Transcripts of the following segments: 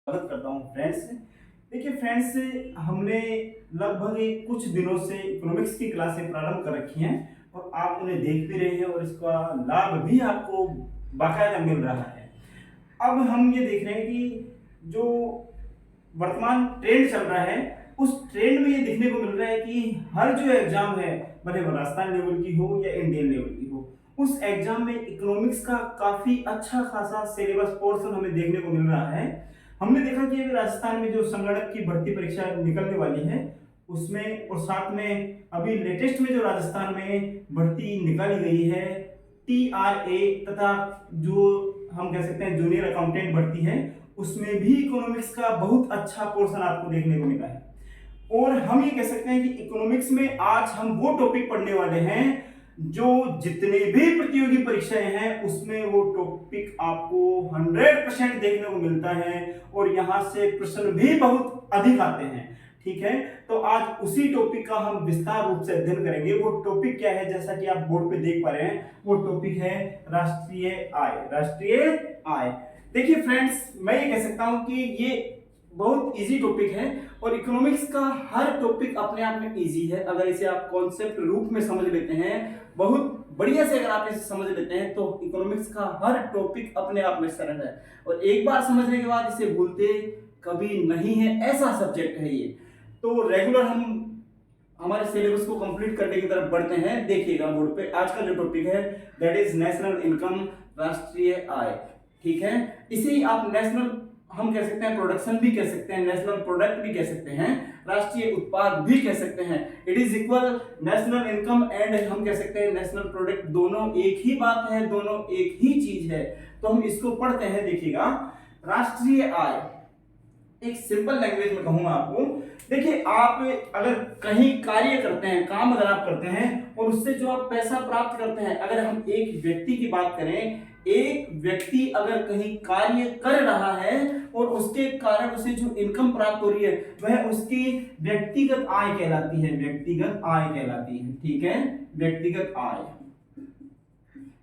स्वागत करता हूँ फ्रेंड्स। देखिए फ्रेंड्स, हमने लगभग कुछ दिनों से इकोनॉमिक्स की क्लासें प्रारंभ कर रखी हैं और आप उन्हें देख भी रहे हैं और इसका लाभ भी आपको बाकायदा मिल रहा है। अब हम ये देख रहे हैं कि जो वर्तमान ट्रेंड चल रहा है उस ट्रेंड में ये देखने को मिल रहा है कि हर जो एग्जाम है, भले वो राजस्थान लेवल की हो या इंडियन लेवल की हो, उस एग्जाम में इकोनॉमिक्स का काफी अच्छा खासा सिलेबस पोर्शन हमें देखने को मिल रहा है। हमने देखा कि अभी राजस्थान में जो संगणक की भर्ती परीक्षा निकलने वाली है उसमें, और साथ में अभी लेटेस्ट में जो राजस्थान में भर्ती निकाली गई है TRA तथा जो हम कह सकते हैं जूनियर अकाउंटेंट भर्ती है, उसमें भी इकोनॉमिक्स का बहुत अच्छा पोर्शन आपको देखने को मिला है। और हम ये कह सकते हैं कि इकोनॉमिक्स में आज हम वो टॉपिक पढ़ने वाले हैं जो जितने भी प्रतियोगी परीक्षाएं हैं उसमें वो टॉपिक आपको 100% देखने को मिलता है और यहां से प्रश्न भी बहुत अधिक आते हैं। ठीक है, तो आज उसी टॉपिक का हम विस्तार रूप से अध्ययन करेंगे। वो टॉपिक क्या है, जैसा कि आप बोर्ड पे देख पा रहे हैं, वो टॉपिक है राष्ट्रीय आय। राष्ट्रीय आय, देखिए फ्रेंड्स, मैं ये कह सकता हूं कि ये बहुत इजी टॉपिक है और इकोनॉमिक्स का हर टॉपिक अपने आप में इजी है। अगर इसे आप कॉन्सेप्ट रूप में समझ लेते हैं, बहुत बढ़िया से अगर आप इसे समझ लेते हैं, तो इकोनॉमिक्स का हर टॉपिक अपने आप में सरल है और एक बार समझने के बाद इसे भूलते कभी नहीं है, ऐसा सब्जेक्ट है ये। तो रेगुलर हम हमारे सिलेबस को कंप्लीट करने की तरफ बढ़ते हैं। देखिएगा बोर्ड पे आज का जो टॉपिक है दैट इज नेशनल इनकम, राष्ट्रीय आय। ठीक है, इसे आप नेशनल हम कह सकते हैं, प्रोडक्शन भी कह सकते हैं, नेशनल प्रोडक्ट भी कह सकते हैं, राष्ट्रीय उत्पाद भी कह सकते हैं। It is equal national income and हम कह सकते हैं नेशनल प्रोडक्ट, दोनों एक ही बात है, दोनों एक ही चीज है। तो हम इसको पढ़ते हैं। देखिएगा, राष्ट्रीय आय एक सिंपल लैंग्वेज में कहूंगा आपको। देखिए, आप अगर कहीं कार्य करते हैं, काम अगर आप करते हैं और उससे जो आप पैसा प्राप्त करते हैं, अगर हम एक व्यक्ति की बात करें, एक व्यक्ति अगर कहीं कार्य कर रहा है और उसके कारण उसे जो इनकम प्राप्त हो रही है वह उसकी व्यक्तिगत आय कहलाती है। व्यक्तिगत आय कहलाती है। ठीक है, व्यक्तिगत आय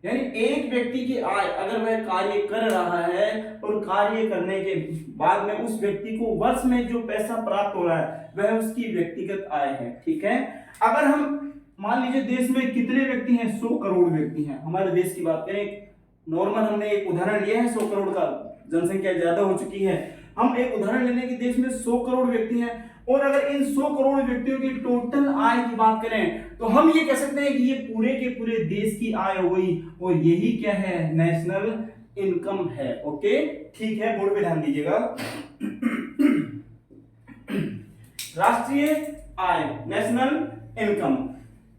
यानी एक व्यक्ति की आय, अगर वह कार्य कर रहा है और कार्य करने के बाद में उस व्यक्ति को वर्ष में जो पैसा प्राप्त हो रहा है वह उसकी व्यक्तिगत आय है। ठीक है, अगर हम मान लीजिए देश में कितने व्यक्ति हैं, 100 करोड़ व्यक्ति हैं। हमारे देश की बात करें, नॉर्मल हमने एक उदाहरण लिया है, 100 करोड़ का, जनसंख्या ज्यादा हो चुकी है। हम एक उदाहरण लेने की, देश में 100 करोड़ व्यक्ति हैं और अगर इन 100 करोड़ व्यक्तियों की टोटल आय की बात करें तो हम ये कह सकते हैं कि ये पूरे के पूरे देश की आय हो गई और यही क्या है, नेशनल इनकम है। ओके, ठीक है, बोर्ड पे ध्यान दीजिएगा। राष्ट्रीय आय, नेशनल इनकम।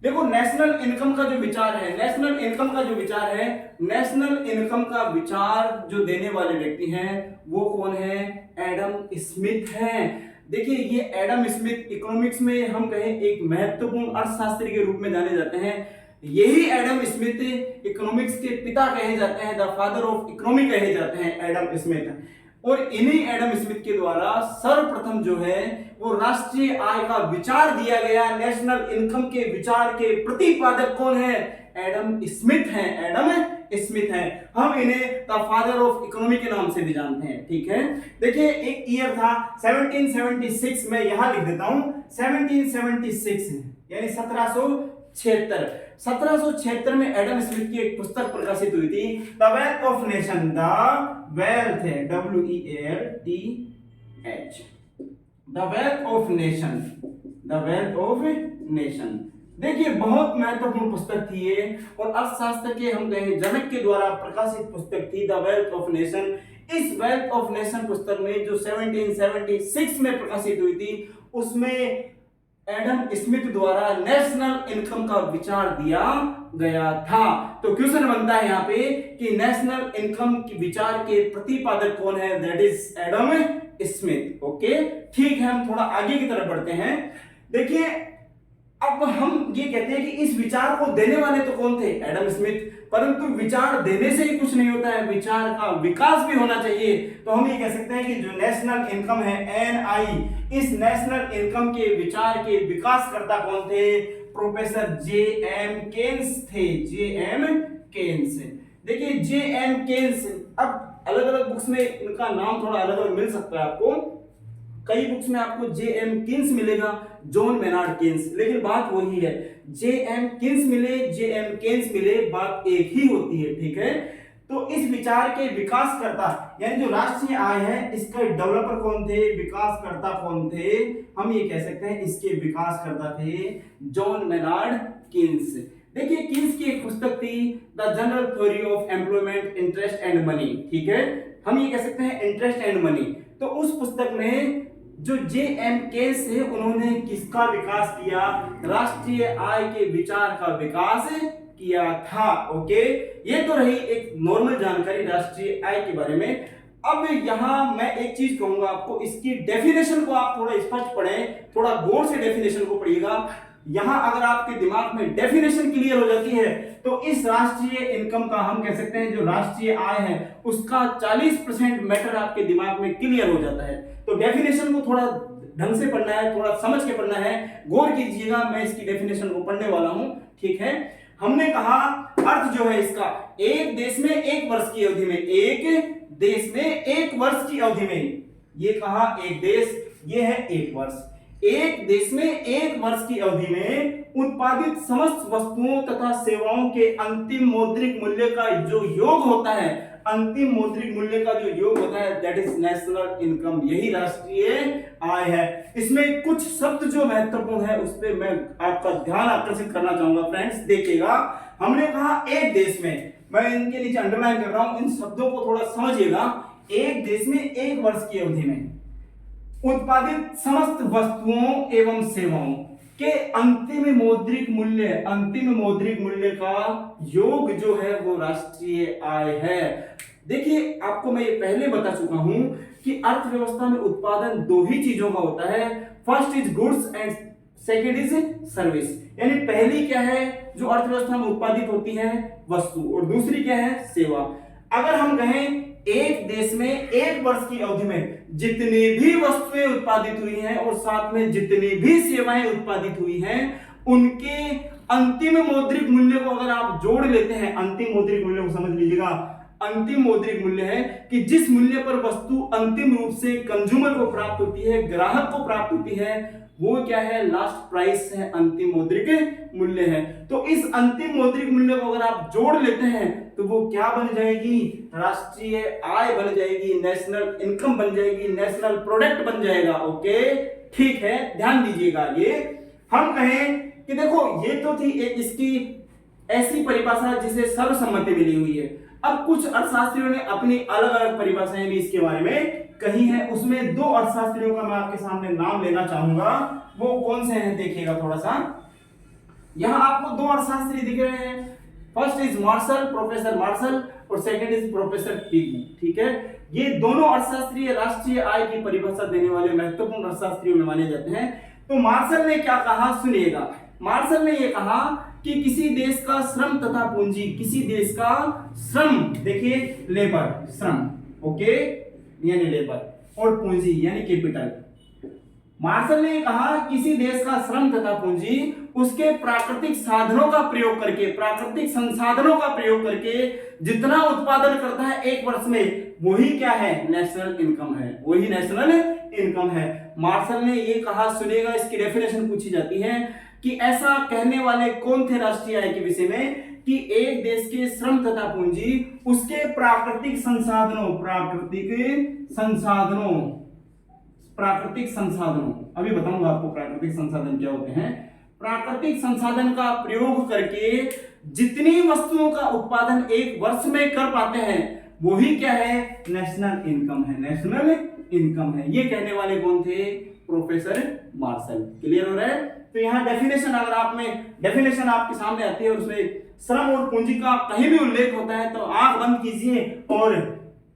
देखो, नेशनल इनकम का जो विचार है, नेशनल इनकम का जो विचार है, नेशनल इनकम का विचार जो देने वाले व्यक्ति हैं वो कौन है, एडम स्मिथ हैं। देखिए, ये एडम स्मिथ इकोनॉमिक्स में हम कहें एक महत्वपूर्ण अर्थशास्त्री के रूप में जाने जाते हैं। यही एडम स्मिथ इकोनॉमिक्स के पिता कहे जाते हैं, द फादर ऑफ इकोनॉमी कहे जाते हैं एडम स्मिथ। और इन्हीं एडम स्मिथ के द्वारा सर्वप्रथम जो है वो राष्ट्रीय आय का विचार दिया गया। नेशनल इनकम के विचार के प्रतिपादक कौन है, एडम स्मिथ हैं। एडम स्मिथ हैं, हम इन्हें द फादर ऑफ इकोनॉमी के नाम से भी जानते हैं। ठीक है, देखिए, एक ईयर था 1776 में, यहां लिख देता हूं 1776 यानी 1776। 1776 में एडम स्मिथ की एक पुस्तक प्रकाशित हुई थी, the wealth of nation. The wealth है WELTH, the wealth of nation, the wealth of nation. देखिए, बहुत महत्वपूर्ण पुस्तक थी ये और अर्थशास्त्र के हम कहें जनक के द्वारा प्रकाशित पुस्तक थी, द वेल्थ ऑफ नेशन। इस वेल्थ ऑफ नेशन पुस्तक में जो 1776 में प्रकाशित हुई थी उसमें एडम स्मिथ द्वारा नेशनल इनकम का विचार दिया गया था। तो क्वेश्चन बनता है यहाँ पे कि नेशनल इनकम के विचार के प्रतिपादक कौन है, that is Adam Smith. Okay, ठीक है, हम थोड़ा आगे की तरफ बढ़ते हैं। देखिए, अब हम ये कहते हैं कि इस विचार को देने वाले तो कौन थे, एडम स्मिथ, परंतु विचार देने से ही कुछ नहीं होता है, विचार का विकास भी होना चाहिए। तो हम ये कह सकते हैं कि जो नेशनल इनकम है NI, इस नेशनल इनकम के विचार के विकासकर्ता कौन थे, प्रोफेसर JM केन्स थे। JM Keynes. देखिए जे एम केन्स, अब अलग अलग बुक्स में इनका नाम थोड़ा अलग अलग मिल सकता है आपको। कई बुक्स में आपको जे एम किन्स मिलेगा, जॉन मेनार्ड केन्स, लेकिन बात वही है, जे एम किन्स मिले, जे एम केन्स मिले, बात एक ही होती है, ठीक है। तो इस विचार के विकासकर्ता यानी जो राष्ट्रीय आय है इसका डेवलपर कौन थे, विकासकर्ता कौन थे, हम ये कह सकते हैं इसके विकासकर्ता थे जॉन मेनार्ड केन्स। देखिए किन्स की एक पुस्तक थी the general theory of employment interest and money, ठीक है, हम ये कह सकते हैं इंटरेस्ट एंड मनी। तो उस पुस्तक में जो जे एम केन्स है उन्होंने किसका विकास किया, राष्ट्रीय आय के विचार का विकास किया था। ओके, ये तो रही एक नॉर्मल जानकारी राष्ट्रीय आय के बारे में। अब यहां मैं एक चीज कहूंगा आपको, इसकी डेफिनेशन को आप थोड़ा स्पष्ट पढ़ें, थोड़ा गौर से डेफिनेशन को पढ़िएगा। यहां अगर आपके दिमाग में डेफिनेशन क्लियर हो जाती है तो इस राष्ट्रीय इनकम का हम कह सकते हैं जो राष्ट्रीय आय है उसका 40% मैटर आपके दिमाग में क्लियर हो जाता है। तो डेफिनेशन को थोड़ा ढंग से पढ़ना है, थोड़ा समझ के पढ़ना है, गौर कीजिएगा, मैं इसकी डेफिनेशन को पढ़ने वाला हूं, ठीक है। हमने कहा अर्थ जो है इसका, एक देश में एक वर्ष की अवधि में, एक देश में एक वर्ष की अवधि में, ये कहा एक देश, ये है एक वर्ष, एक देश में एक वर्ष की अवधि में उत्पादित समस्त वस्तुओं तथा सेवाओं के अंतिम मौद्रिक मूल्य का जो योग होता है, अंतिम मौद्रिक मूल्य का जो योग होता है, दैट इज नेशनल इनकम, यही राष्ट्रीय आय है। इसमें कुछ शब्द जो महत्वपूर्ण है उस पर मैं आपका ध्यान आकर्षित करना चाहूंगा फ्रेंड्स, देखिएगा। हमने कहा एक देश में, मैं इनके नीचे अंडरलाइन कर रहा हूं, इन शब्दों को थोड़ा समझिएगा। एक देश में एक वर्ष की अवधि में उत्पादित समस्त वस्तुओं एवं सेवाओं के अंतिम मौद्रिक मूल्य का योग जो है वो राष्ट्रीय आय है। देखिए आपको मैं ये पहले बता चुका हूं कि अर्थव्यवस्था में उत्पादन दो ही चीजों का होता है, first is goods and second is service. यानी पहली क्या है जो अर्थव्यवस्था में उत्पादित होती है, वस्तु, और दूसरी क्या है, सेवा। अगर हम कहें एक देश में एक वर्ष की अवधि में जितनी भी वस्तुएं उत्पादित हुई हैं और साथ में जितनी भी सेवाएं उत्पादित हुई हैं, उनके अंतिम मौद्रिक मूल्य को अगर आप जोड़ लेते हैं, अंतिम मौद्रिक मूल्य को समझ लीजिएगा, अंतिम मौद्रिक मूल्य है कि जिस मूल्य पर वस्तु अंतिम रूप से कंज्यूमर को प्राप्त होती है, ग्राहक को प्राप्त होती है, वो क्या है, लास्ट प्राइस है, अंतिम मौद्रिक मूल्य है। तो इस अंतिम मौद्रिक मूल्य को अगर आप जोड़ लेते हैं तो वो क्या बन जाएगी, राष्ट्रीय आय बन जाएगी, नेशनल इनकम बन जाएगी, नेशनल प्रोडक्ट बन जाएगा। ओके, ठीक है, ध्यान दीजिएगा। ये हम कहें कि देखो ये तो थी एक इसकी ऐसी परिभाषा जिसे सर्वसम्मति मिली हुई है। अब कुछ अर्थशास्त्रियों ने अपनी अलग अलग परिभाषाएं भी इसके बारे में कही है, उसमें दो अर्थशास्त्रियों का मैं आपके सामने नाम लेना चाहूंगा, वो कौन से हैं देखिएगा थोड़ा सा। यहां आपको दो अर्थशास्त्री दिख रहे हैं, first is Marshall, professor Marshall, और सेकंड इज प्रोफेसर पिगू, ठीक है। ये दोनों अर्थशास्त्री राष्ट्रीय आय की परिभाषा देने वाले महत्वपूर्ण अर्थशास्त्रियों में माने जाते हैं। तो मार्शल ने क्या कहा सुनिएगा, मार्शल ने यह कहा कि किसी देश का श्रम तथा पूंजी, किसी देश का श्रम, देखिए लेबर, श्रम, ओके, यानी लेबर, और पूंजी यानी कैपिटल। मार्शल ने कहा किसी देश का श्रम तथा पूंजी उसके प्राकृतिक साधनों का प्रयोग करके, प्राकृतिक संसाधनों का प्रयोग करके जितना उत्पादन करता है एक वर्ष में, वही क्या है, नेशनल इनकम है, वही नेशनल इनकम है। मार्शल ने ये कहा, सुनेगा, इसकी डेफिनेशन पूछी जाती है कि ऐसा कहने वाले कौन थे राष्ट्रीय आय के विषय में, कि एक देश के श्रम तथा पूंजी उसके प्राकृतिक संसाधनों, अभी बताऊंगा आपको प्राकृतिक संसाधन क्या होते हैं, प्राकृतिक संसाधन का प्रयोग करके जितनी वस्तुओं का उत्पादन एक वर्ष में कर पाते हैं, वही क्या है, नेशनल इनकम है, नेशनल इनकम है। ये कहने वाले कौन थे, प्रोफेसर मार्शल। क्लियर हो रहा है। तो यहाँ डेफिनेशन, अगर आप में डेफिनेशन आपके सामने आती है और उसमें श्रम और पूंजी का कहीं भी उल्लेख होता है तो आंख बंद कीजिए और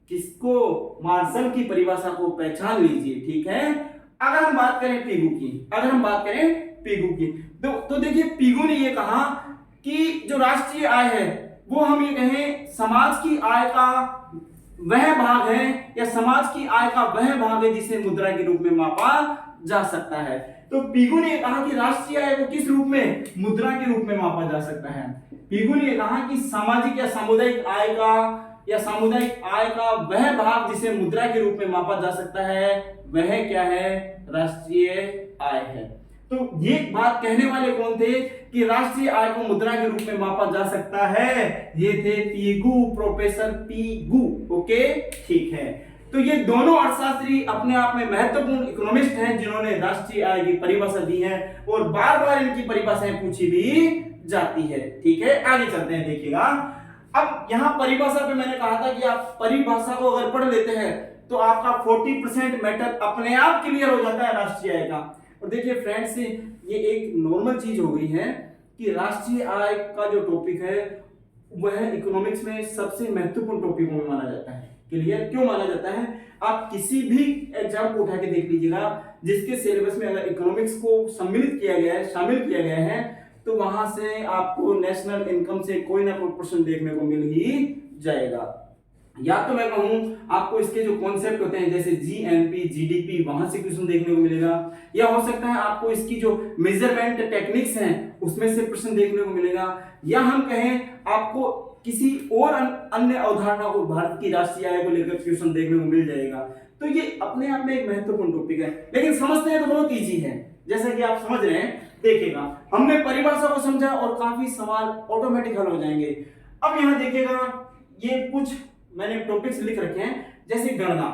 किसको, मार्शल की परिभाषा को पहचान लीजिए, ठीक है। अगर हम बात करें पिगू की, तो देखिए पिगू ने ये कहा कि जो राष्ट्रीय आय है वो हम ये कहें समाज की आय का वह भाग है, या समाज की आय का वह भाग है जिसे मुद्रा के रूप में मापा जा सकता है। तो पिगू ने कहा कि राष्ट्रीय आय को किस रूप में, मुद्रा के रूप में मापा जा सकता है। पीगू ने कहा कि सामाजिक या सामुदायिक आय का वह भाग जिसे मुद्रा के रूप में मापा जा सकता है वह क्या है, राष्ट्रीय आय है। तो ये बात कहने वाले कौन थे कि राष्ट्रीय आय को मुद्रा के रूप में मापा जा सकता है, ये थे पीगू, प्रोफेसर पीगू। ओके, ठीक है। तो ये दोनों अर्थशास्त्री अपने आप में महत्वपूर्ण इकोनॉमिस्ट हैं जिन्होंने राष्ट्रीय आय की परिभाषा दी है और बार बार इनकी परिभाषाएं पूछी भी जाती है। ठीक है, आगे चलते हैं, देखिएगा। अब यहां परिभाषा पे मैंने कहा था कि आप परिभाषा को अगर पढ़ लेते हैं तो आपका 40% मैटर अपने आप क्लियर हो जाता है राष्ट्रीय आय का। और देखिए फ्रेंड्स, ये एक नॉर्मल चीज हो गई है कि राष्ट्रीय आय का जो टॉपिक है वह इकोनॉमिक्स में सबसे महत्वपूर्ण टॉपिक में माना जाता है। क्लियर क्यों माना जाता है? आप किसी भी एग्जाम को उठा के देख लीजिएगा जिसके सिलेबस में अगर इकोनॉमिक्स को सम्मिलित किया गया है, शामिल किया गया है, तो वहां से आपको नेशनल इनकम से कोई ना कोई प्रश्न देखने को मिल ही जाएगा। या तो मैं कहूं आपको इसके जो कॉन्सेप्ट होते हैं जैसे जीएनपी, जीडीपी, वहां से क्वेश्चन देखने को मिलेगा, या हो सकता है आपको इसकी जो मेजरमेंट टेक्निक्स हैं उसमें से प्रश्न देखने को मिलेगा, या हम कहें आपको किसी और अन्य अवधारणा को भारत की राष्ट्रीय आय को लेकर क्वेश्चन देखने को मिल जाएगा। तो ये अपने आप में एक महत्वपूर्ण टॉपिक है, लेकिन समझते हैं तो बहुत इजी है, जैसा कि आप समझ रहे हैं। देखिएगा, हमने परिभाषा को समझा और काफी सवाल ऑटोमेटिक हल हो जाएंगे। अब यहां देखिएगा, ये कुछ मैंने टॉपिक्स लिख रखे हैं, जैसे गणना।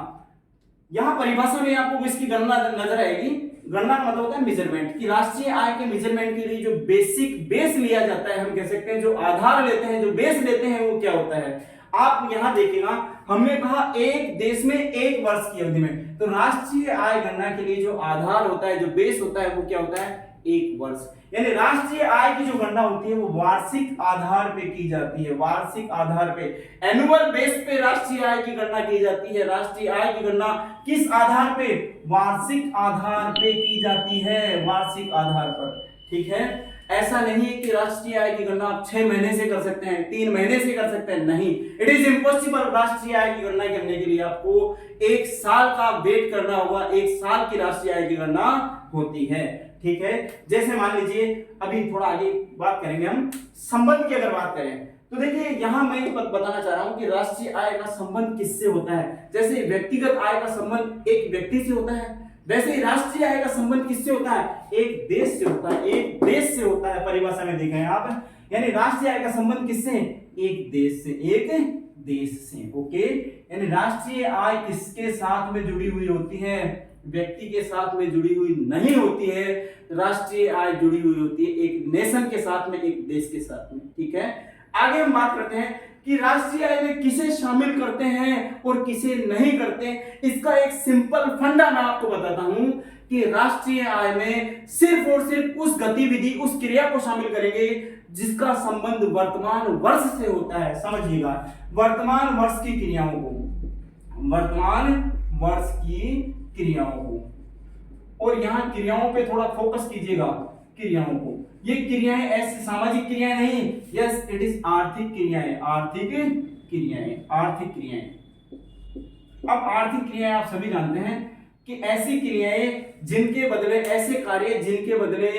यहां परिभाषा में आपको इसकी गणना नजर आएगी। गणना का मतलब होता है मेजरमेंट, कि राष्ट्रीय आय के मेजरमेंट के लिए जो बेस लिया जाता है, हम कह सकते हैं जो आधार लेते हैं, जो बेस लेते हैं, वो क्या होता है। आप यहां देखिएगा, हमने कहा एक देश में एक वर्ष की अवधि में, तो राष्ट्रीय आय गणना के लिए जो आधार होता है, जो बेस होता है, वो क्या होता है, एक वर्ष। यानी राष्ट्रीय आय की जो गणना होती है वो वार्षिक आधार पे की जाती है, वार्षिक आधार पे, एनुअल बेस पे राष्ट्रीय आय की गणना की जाती है। राष्ट्रीय आय की गणना किस आधार पे, वार्षिक आधार पे की जाती है, वार्षिक आधार पर। ठीक है, ऐसा नहीं है कि राष्ट्रीय आय की गणना आप 6 महीने से कर सकते हैं, 3 महीने से कर सकते हैं, नहीं, इट इज इम्पॉसिबल। राष्ट्रीय आय की गणना करने के लिए आपको 1 साल का वेट करना होगा, 1 साल की राष्ट्रीय आय की गणना होती है। ठीक है, जैसे मान लीजिए अभी थोड़ा आगे बात करेंगे हम संबंध की, अगर बात करें तो देखिए यहां मैं बताना चाह रहा हूं कि राष्ट्रीय आय का संबंध किससे होता है। जैसे व्यक्तिगत आय का संबंध एक व्यक्ति से होता है, वैसे ही राष्ट्रीय आय का संबंध किससे होता है, एक देश से होता है, एक देश से होता है। परिभाषा में देखें आप, यानी राष्ट्रीय आय का संबंध किससे, एक देश से, एक देश से। ओके, यानी राष्ट्रीय आय किसके साथ में जुड़ी हुई होती है, व्यक्ति के साथ में जुड़ी हुई नहीं होती है। राष्ट्रीय आय जुड़ी हुई होती है एक नेशन के साथ में, एक देश के साथ में। ठीक है, आगे हम बात करते हैं कि राष्ट्रीय आय में किसे शामिल करते हैं और किसे नहीं करते। इसका एक सिंपल फंडा मैं आपको बताता हूं कि राष्ट्रीय आय में सिर्फ और सिर्फ उस गतिविधि, उस क्रिया को शामिल करेंगे जिसका संबंध वर्तमान वर्ष से होता है। समझिएगा, वर्तमान वर्ष की क्रियाओं को, वर्तमान वर्ष की क्रियाओं को, और यहां क्रियाओं पे थोड़ा फोकस कीजिएगा, क्रियाओं को। ये क्रियाएं ऐसी सामाजिक क्रियाएं नहीं, यस इट इज आर्थिक क्रियाएं, आर्थिक क्रियाएं, आर्थिक क्रियाएं। अब आर्थिक क्रियाएं आप सभी जानते हैं कि ऐसी क्रियाएं जिनके बदले, ऐसे कार्य जिनके बदले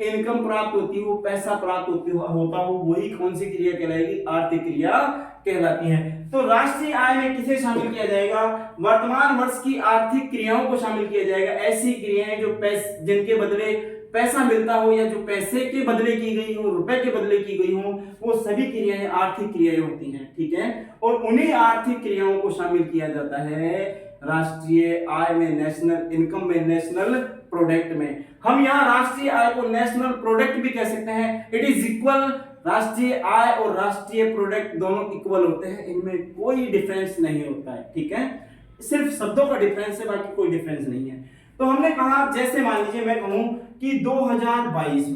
इनकम प्राप्त होती हो, पैसा प्राप्त होता हो, वही कौन सी क्रिया कहलाएगी, आर्थिक क्रिया कहलाती है। तो राष्ट्रीय आय में किसे शामिल किया जाएगा, वर्तमान वर्ष की आर्थिक क्रियाओं को शामिल किया जाएगा। ऐसी क्रियाएं जो जिनके बदले पैसा मिलता हो, या जो पैसे के बदले की गई हो, रुपए के बदले की गई हो, वो सभी क्रियाएं आर्थिक क्रियाएं होती हैं। ठीक है, और उन्हीं आर्थिक क्रियाओं को शामिल किया जाता है राष्ट्रीय आय में, नेशनल इनकम में, नेशनल प्रोडक्ट में। हम यहाँ राष्ट्रीय आय को नेशनल प्रोडक्ट भी कह सकते हैं। इट इज इक्वल, राष्ट्रीय आय और राष्ट्रीय प्रोडक्ट दोनों इक्वल होते हैं, इनमें कोई डिफरेंस नहीं होता है। ठीक है, सिर्फ शब्दों का डिफरेंस है, बाकी कोई डिफरेंस नहीं है। तो हमने कहा, जैसे मान लीजिए मैं कहूं कि 2022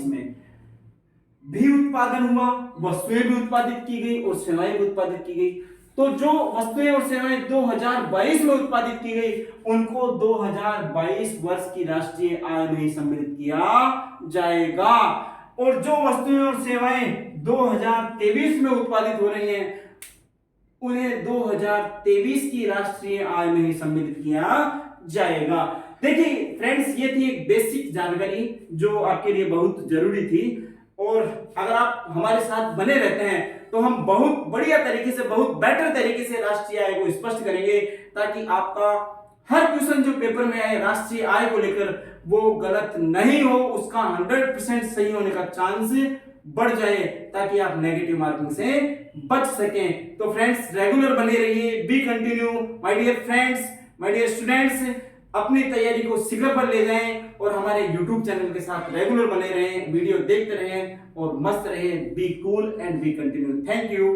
में भी उत्पादन हुआ, वस्तुएं भी उत्पादित की गई और सेवाएं भी उत्पादित की गई। तो जो वस्तुएं और सेवाएं 2022 में उत्पादित की गई, उनको 2022 वर्ष की राष्ट्रीय आय में सम्मिलित किया जाएगा। और जो वस्तुएं और सेवाएं 2023 में उत्पादित हो रही हैं, उन्हें 2023 की राष्ट्रीय आय में ही सम्मिलित किया जाएगा। देखिए फ्रेंड्स, ये थी एक बेसिक जानकारी जो आपके लिए बहुत जरूरी थी। और अगर आप हमारे साथ बने रहते हैं तो हम बहुत बढ़िया तरीके से, बहुत बेटर तरीके से राष्ट्रीय आय को स्पष्ट करेंगे, ताकि आपका हर क्वेश्चन जो पेपर में आए राष्ट्रीय आय को लेकर वो गलत नहीं हो, उसका 100% सही होने का चांस बढ़ जाए, ताकि आप नेगेटिव मार्किंग से बच सकें। तो फ्रेंड्स रेगुलर बने रहिए, be continue my dear friends, my dear students, अपनी तैयारी को शिखर पर ले जाएं और हमारे YouTube चैनल के साथ रेगुलर बने रहें, वीडियो देखते रहें और मस्त रहें। Be cool and B continue. Thank you.